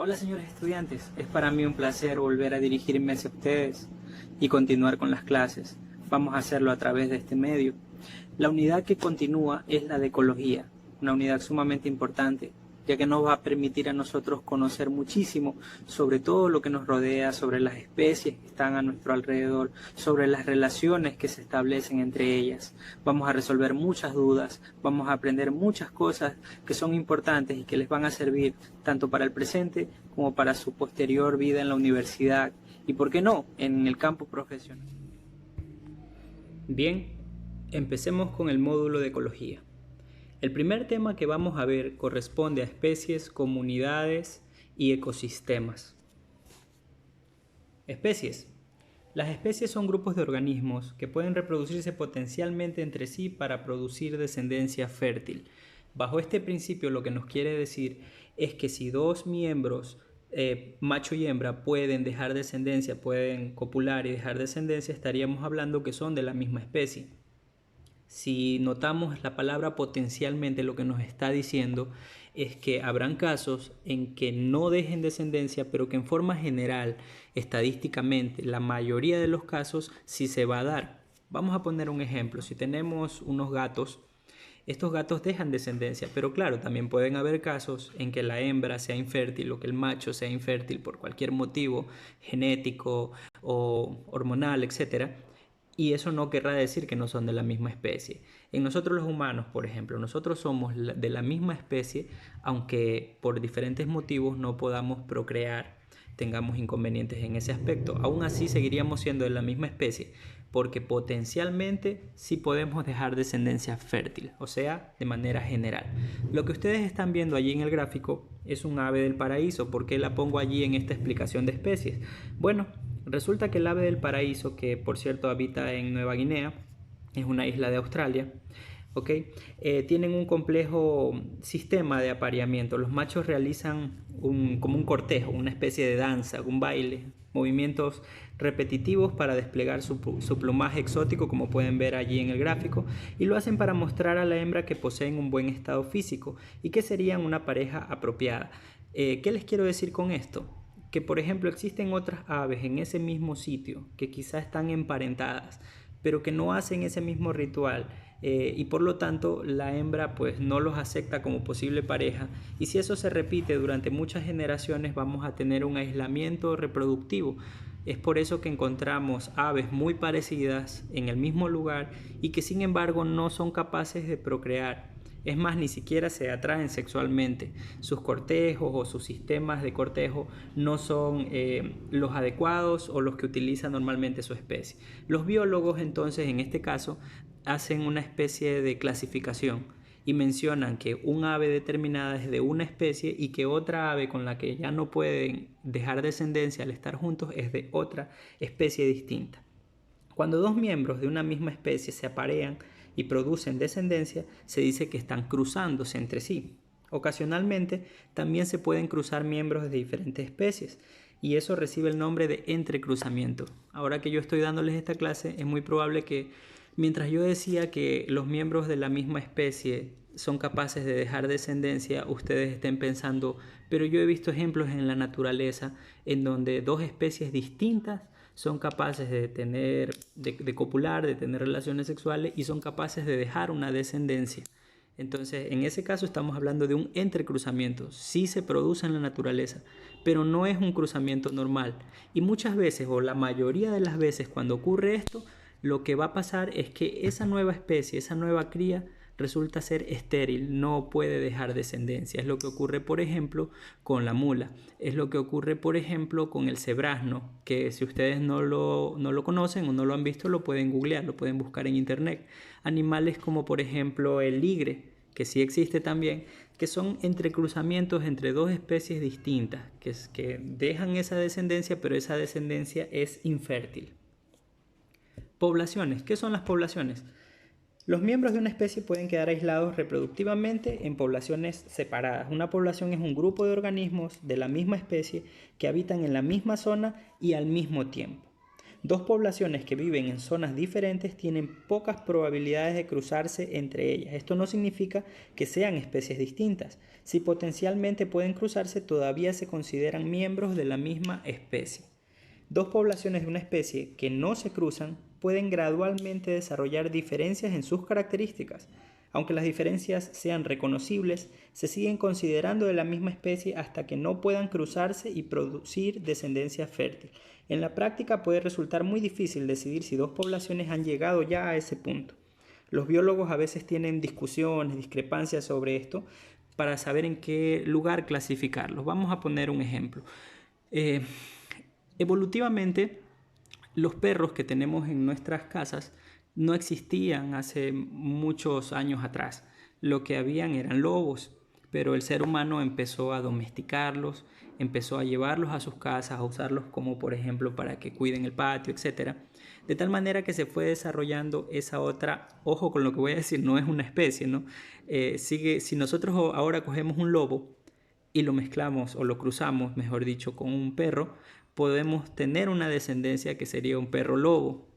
Hola señores estudiantes, es para mí un placer volver a dirigirme hacia ustedes y continuar con las clases. Vamos a hacerlo a través de este medio. La unidad que continúa es la de ecología, una unidad sumamente importante, ya que nos va a permitir a nosotros conocer muchísimo sobre todo lo que nos rodea, sobre las especies que están a nuestro alrededor, sobre las relaciones que se establecen entre ellas. Vamos a resolver muchas dudas, vamos a aprender muchas cosas que son importantes y que les van a servir tanto para el presente como para su posterior vida en la universidad y, ¿por qué no?, en el campo profesional. Bien, empecemos con el módulo de ecología. El primer tema que vamos a ver corresponde a especies, comunidades y ecosistemas. Especies. Las especies son grupos de organismos que pueden reproducirse potencialmente entre sí para producir descendencia fértil. Bajo este principio, lo que nos quiere decir es que si dos miembros, macho y hembra, pueden dejar descendencia, pueden copular y dejar descendencia, estaríamos hablando que son de la misma especie. Si notamos la palabra potencialmente, lo que nos está diciendo es que habrán casos en que no dejen descendencia, pero que en forma general, estadísticamente, la mayoría de los casos sí se va a dar. Vamos a poner un ejemplo. Si tenemos unos gatos, estos gatos dejan descendencia, pero claro, también pueden haber casos en que la hembra sea infértil o que el macho sea infértil por cualquier motivo genético o hormonal, etcétera. Y eso no querrá decir que no son de la misma especie. En nosotros los humanos, por ejemplo, nosotros somos de la misma especie, aunque por diferentes motivos no podamos procrear, tengamos inconvenientes en ese aspecto. Aún así seguiríamos siendo de la misma especie, porque potencialmente sí podemos dejar descendencia fértil, o sea, de manera general. Lo que ustedes están viendo allí en el gráfico es un ave del paraíso. ¿Por qué la pongo allí en esta explicación de especies? Bueno, resulta que el ave del paraíso, que por cierto habita en Nueva Guinea, es una isla de Australia, ¿okay? Tienen un complejo sistema de apareamiento. Los machos realizan como un cortejo, una especie de danza, un baile, movimientos repetitivos para desplegar su plumaje exótico, como pueden ver allí en el gráfico, y lo hacen para mostrar a la hembra que poseen un buen estado físico y que serían una pareja apropiada. ¿Qué les quiero decir con esto? Que por ejemplo existen otras aves en ese mismo sitio que quizás están emparentadas, pero que no hacen ese mismo ritual, y por lo tanto la hembra pues no los acepta como posible pareja, y si eso se repite durante muchas generaciones vamos a tener un aislamiento reproductivo. Es por eso que encontramos aves muy parecidas en el mismo lugar y que sin embargo no son capaces de procrear. Es más, ni siquiera se atraen sexualmente. Sus cortejos o sus sistemas de cortejo no son los adecuados o los que utiliza normalmente su especie. Los biólogos entonces en este caso hacen una especie de clasificación y mencionan que un ave determinada es de una especie y que otra ave con la que ya no pueden dejar descendencia al estar juntos es de otra especie distinta. Cuando dos miembros de una misma especie se aparean y producen descendencia, se dice que están cruzándose entre sí. Ocasionalmente también se pueden cruzar miembros de diferentes especies y eso recibe el nombre de entrecruzamiento. Ahora que yo estoy dándoles esta clase, es muy probable que mientras yo decía que los miembros de la misma especie son capaces de dejar descendencia, ustedes estén pensando, pero yo he visto ejemplos en la naturaleza en donde dos especies distintas son capaces de copular, de tener relaciones sexuales y son capaces de dejar una descendencia. Entonces, en ese caso estamos hablando de un entrecruzamiento. Sí se produce en la naturaleza, pero no es un cruzamiento normal. Y muchas veces, o la mayoría de las veces, cuando ocurre esto, lo que va a pasar es que esa nueva especie, esa nueva cría, resulta ser estéril, no puede dejar descendencia. Es lo que ocurre, por ejemplo, con la mula. Es lo que ocurre, por ejemplo, con el cebrazno, que si ustedes no lo conocen o no lo han visto, lo pueden googlear, lo pueden buscar en internet. Animales como, por ejemplo, el ligre, que sí existe también, que son entrecruzamientos entre dos especies distintas, que dejan esa descendencia, pero esa descendencia es infértil. Poblaciones. ¿Qué son las poblaciones? Los miembros de una especie pueden quedar aislados reproductivamente en poblaciones separadas. Una población es un grupo de organismos de la misma especie que habitan en la misma zona y al mismo tiempo. Dos poblaciones que viven en zonas diferentes tienen pocas probabilidades de cruzarse entre ellas. Esto no significa que sean especies distintas. Si potencialmente pueden cruzarse, todavía se consideran miembros de la misma especie. Dos poblaciones de una especie que no se cruzan pueden gradualmente desarrollar diferencias en sus características. Aunque las diferencias sean reconocibles, se siguen considerando de la misma especie hasta que no puedan cruzarse y producir descendencia fértil. En la práctica puede resultar muy difícil decidir si dos poblaciones han llegado ya a ese punto. Los biólogos a veces tienen discusiones, discrepancias sobre esto para saber en qué lugar clasificarlos. Vamos a poner un ejemplo. Evolutivamente, los perros que tenemos en nuestras casas no existían hace muchos años atrás. Lo que habían eran lobos, pero el ser humano empezó a domesticarlos, empezó a llevarlos a sus casas, a usarlos como por ejemplo para que cuiden el patio, etc. De tal manera que se fue desarrollando esa otra, ojo con lo que voy a decir, no es una especie, ¿no? Si nosotros ahora cogemos un lobo y lo mezclamos o lo cruzamos, mejor dicho, con un perro, podemos tener una descendencia que sería un perro lobo.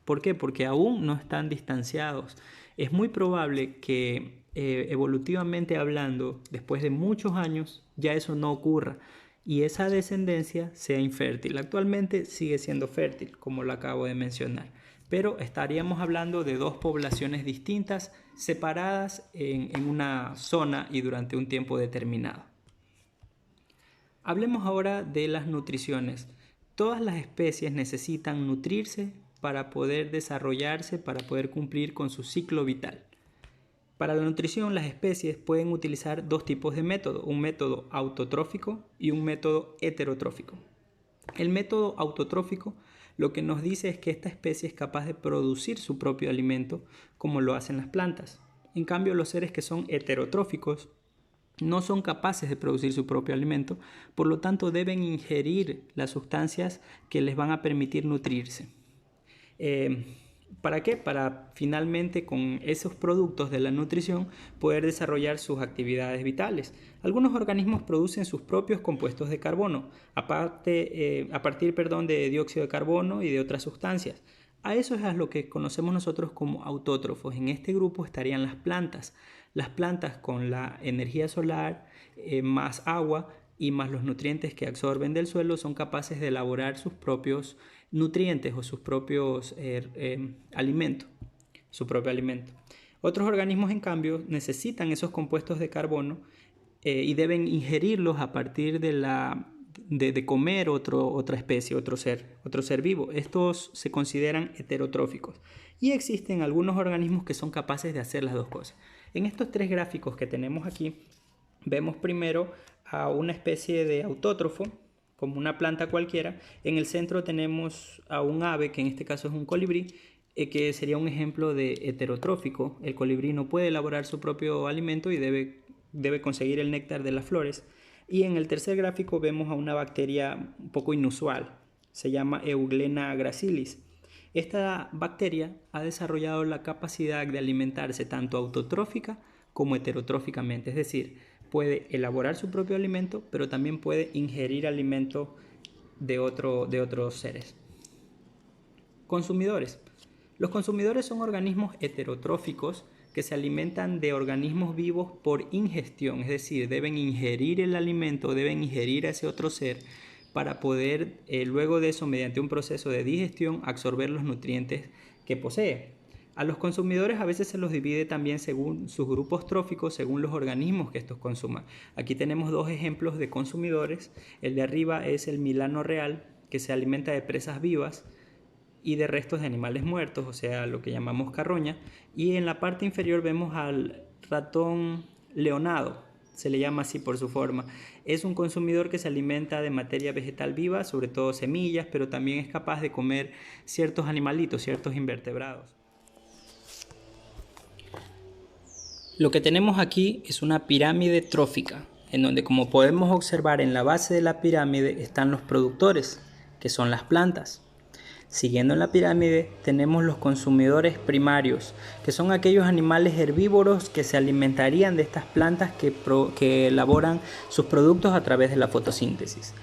¿Por qué? Porque aún no están distanciados. Es muy probable que evolutivamente hablando, después de muchos años, ya eso no ocurra y esa descendencia sea infértil. Actualmente sigue siendo fértil, como lo acabo de mencionar, pero estaríamos hablando de dos poblaciones distintas, separadas en una zona y durante un tiempo determinado. Hablemos ahora de las nutriciones. Todas las especies necesitan nutrirse para poder desarrollarse, para poder cumplir con su ciclo vital. Para la nutrición, las especies pueden utilizar dos tipos de método, un método autotrófico y un método heterotrófico. El método autotrófico lo que nos dice es que esta especie es capaz de producir su propio alimento como lo hacen las plantas. En cambio, los seres que son heterotróficos no son capaces de producir su propio alimento, por lo tanto deben ingerir las sustancias que les van a permitir nutrirse. ¿Para qué? Para finalmente con esos productos de la nutrición poder desarrollar sus actividades vitales. Algunos organismos producen sus propios compuestos de carbono, a partir de dióxido de carbono y de otras sustancias. A eso es a lo que conocemos nosotros como autótrofos. En este grupo estarían las plantas. Las plantas con la energía solar, más agua y más los nutrientes que absorben del suelo son capaces de elaborar sus propios nutrientes o sus propios alimentos, su propio alimento. Otros organismos, en cambio, necesitan esos compuestos de carbono y deben ingerirlos a partir de comer otra especie, otro ser vivo. Estos se consideran heterotróficos. Y existen algunos organismos que son capaces de hacer las dos cosas. En estos tres gráficos que tenemos aquí, vemos primero a una especie de autótrofo, como una planta cualquiera. En el centro tenemos a un ave, que en este caso es un colibrí, que sería un ejemplo de heterotrófico. El colibrí no puede elaborar su propio alimento y debe conseguir el néctar de las flores. Y en el tercer gráfico vemos a una bacteria un poco inusual, se llama Euglena gracilis. Esta bacteria ha desarrollado la capacidad de alimentarse tanto autotrófica como heterotróficamente, es decir, puede elaborar su propio alimento, pero también puede ingerir alimento de otros seres. Consumidores. Los consumidores son organismos heterotróficos que se alimentan de organismos vivos por ingestión, es decir, deben ingerir el alimento, deben ingerir a ese otro ser para poder, luego de eso, mediante un proceso de digestión, absorber los nutrientes que posee. A los consumidores a veces se los divide también según sus grupos tróficos, según los organismos que estos consuman. Aquí tenemos dos ejemplos de consumidores. El de arriba es el milano real, que se alimenta de presas vivas y de restos de animales muertos, o sea, lo que llamamos carroña. Y en la parte inferior vemos al ratón leonado, se le llama así por su forma. Es un consumidor que se alimenta de materia vegetal viva, sobre todo semillas, pero también es capaz de comer ciertos animalitos, ciertos invertebrados. Lo que tenemos aquí es una pirámide trófica, en donde, como podemos observar, en la base de la pirámide están los productores, que son las plantas. Siguiendo en la pirámide tenemos los consumidores primarios, que son aquellos animales herbívoros que se alimentarían de estas plantas que elaboran sus productos a través de la fotosíntesis.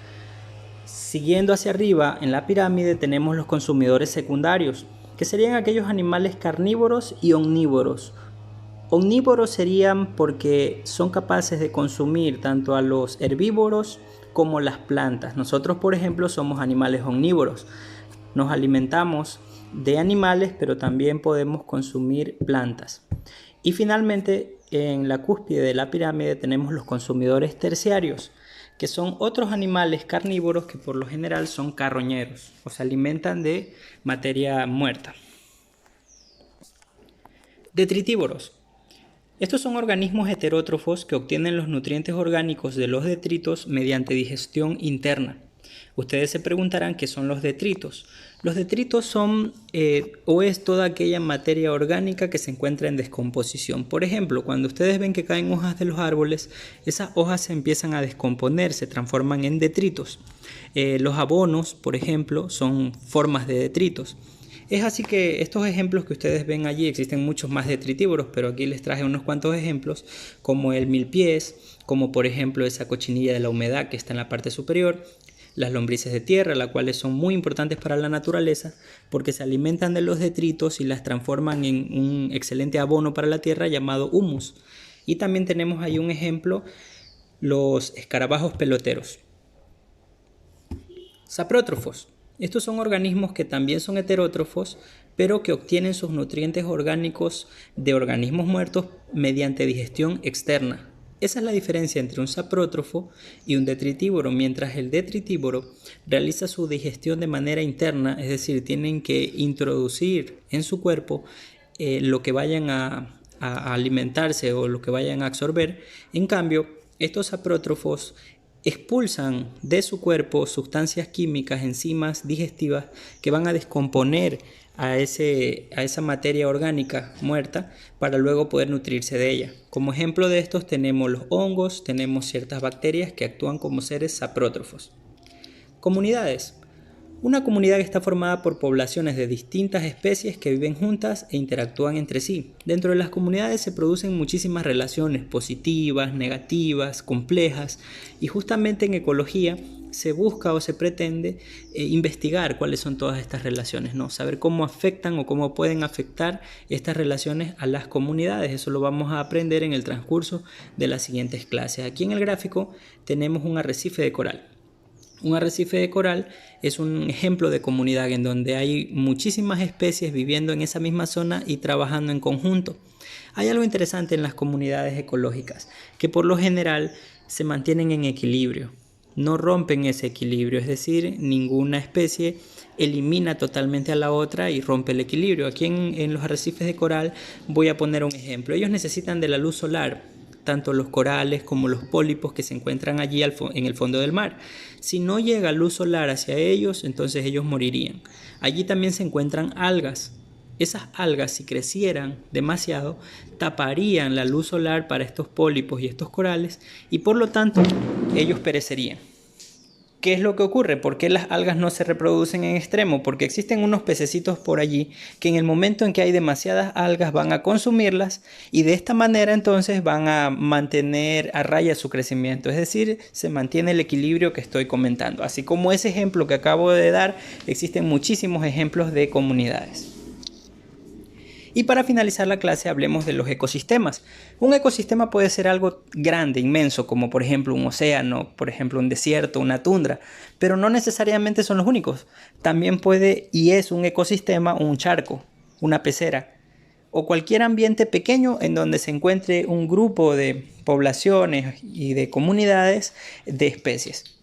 Siguiendo hacia arriba en la pirámide tenemos los consumidores secundarios, que serían aquellos animales carnívoros y omnívoros. Omnívoros serían porque son capaces de consumir tanto a los herbívoros como las plantas. Nosotros, por ejemplo, somos animales omnívoros. Nos alimentamos de animales, pero también podemos consumir plantas. Y finalmente, en la cúspide de la pirámide tenemos los consumidores terciarios, que son otros animales carnívoros que por lo general son carroñeros o se alimentan de materia muerta. Detritívoros. Estos son organismos heterótrofos que obtienen los nutrientes orgánicos de los detritos mediante digestión interna. Ustedes se preguntarán qué son los detritos. Los detritos son o es toda aquella materia orgánica que se encuentra en descomposición. Por ejemplo, cuando ustedes ven que caen hojas de los árboles, esas hojas se empiezan a descomponer, se transforman en detritos. Los abonos, por ejemplo, son formas de detritos. Es así que estos ejemplos que ustedes ven allí, existen muchos más detritívoros, pero aquí les traje unos cuantos ejemplos, como el milpiés, como por ejemplo esa cochinilla de la humedad que está en la parte superior, las lombrices de tierra, las cuales son muy importantes para la naturaleza porque se alimentan de los detritos y las transforman en un excelente abono para la tierra llamado humus. Y también tenemos ahí un ejemplo, los escarabajos peloteros. Saprótrofos. Estos son organismos que también son heterótrofos, pero que obtienen sus nutrientes orgánicos de organismos muertos mediante digestión externa. Esa es la diferencia entre un saprótrofo y un detritívoro. Mientras el detritívoro realiza su digestión de manera interna, es decir, tienen que introducir en su cuerpo lo que vayan a alimentarse o lo que vayan a absorber. En cambio, estos saprótrofos expulsan de su cuerpo sustancias químicas, enzimas digestivas que van a descomponer a esa materia orgánica muerta para luego poder nutrirse de ella. Como ejemplo de estos tenemos los hongos, tenemos ciertas bacterias que actúan como seres saprótrofos. Comunidades. Una comunidad está formada por poblaciones de distintas especies que viven juntas e interactúan entre sí. Dentro de las comunidades se producen muchísimas relaciones positivas, negativas, complejas, y justamente en ecología se busca o se pretende investigar cuáles son todas estas relaciones, ¿no? Saber cómo afectan o cómo pueden afectar estas relaciones a las comunidades. Eso lo vamos a aprender en el transcurso de las siguientes clases. Aquí en el gráfico tenemos un arrecife de coral. Un arrecife de coral es un ejemplo de comunidad en donde hay muchísimas especies viviendo en esa misma zona y trabajando en conjunto. Hay algo interesante en las comunidades ecológicas, que por lo general se mantienen en equilibrio, no rompen ese equilibrio, es decir, ninguna especie elimina totalmente a la otra y rompe el equilibrio. Aquí en los arrecifes de coral voy a poner un ejemplo. Ellos necesitan de la luz solar, tanto los corales como los pólipos que se encuentran allí en el fondo del mar. Si no llega luz solar hacia ellos, entonces ellos morirían. Allí también se encuentran algas. Esas algas, si crecieran demasiado, taparían la luz solar para estos pólipos y estos corales y por lo tanto ellos perecerían. ¿Qué es lo que ocurre? ¿Por qué las algas no se reproducen en extremo? Porque existen unos pececitos por allí que en el momento en que hay demasiadas algas van a consumirlas y de esta manera entonces van a mantener a raya su crecimiento. Es decir, se mantiene el equilibrio que estoy comentando. Así como ese ejemplo que acabo de dar, existen muchísimos ejemplos de comunidades. Y para finalizar la clase hablemos de los ecosistemas. Un ecosistema puede ser algo grande, inmenso, como por ejemplo un océano, por ejemplo un desierto, una tundra, pero no necesariamente son los únicos. También puede y es un ecosistema un charco, una pecera o cualquier ambiente pequeño en donde se encuentre un grupo de poblaciones y de comunidades de especies.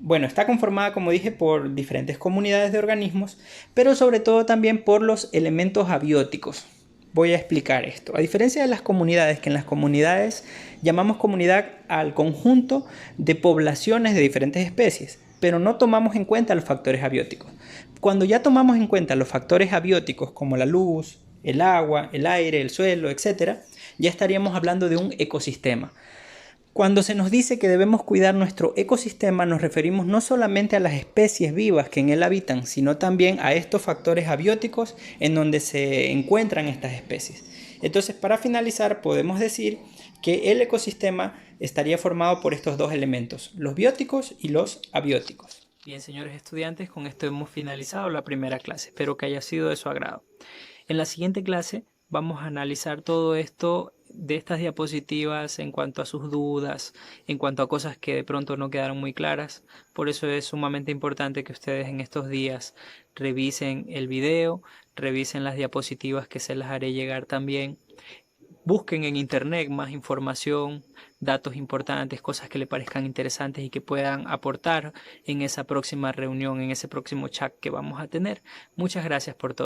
Bueno, está conformada, como dije, por diferentes comunidades de organismos, pero sobre todo también por los elementos abióticos. Voy a explicar esto. A diferencia de las comunidades, que en las comunidades llamamos comunidad al conjunto de poblaciones de diferentes especies, pero no tomamos en cuenta los factores abióticos. Cuando ya tomamos en cuenta los factores abióticos como la luz, el agua, el aire, el suelo, etc., ya estaríamos hablando de un ecosistema. Cuando se nos dice que debemos cuidar nuestro ecosistema, nos referimos no solamente a las especies vivas que en él habitan, sino también a estos factores abióticos en donde se encuentran estas especies. Entonces, para finalizar, podemos decir que el ecosistema estaría formado por estos dos elementos, los bióticos y los abióticos. Bien, señores estudiantes, con esto hemos finalizado la primera clase. Espero que haya sido de su agrado. En la siguiente clase vamos a analizar todo esto de estas diapositivas en cuanto a sus dudas, en cuanto a cosas que de pronto no quedaron muy claras. Por eso es sumamente importante que ustedes en estos días revisen el video, revisen las diapositivas que se las haré llegar también. Busquen en internet más información, datos importantes, cosas que le parezcan interesantes y que puedan aportar en esa próxima reunión, en ese próximo chat que vamos a tener. Muchas gracias por todo.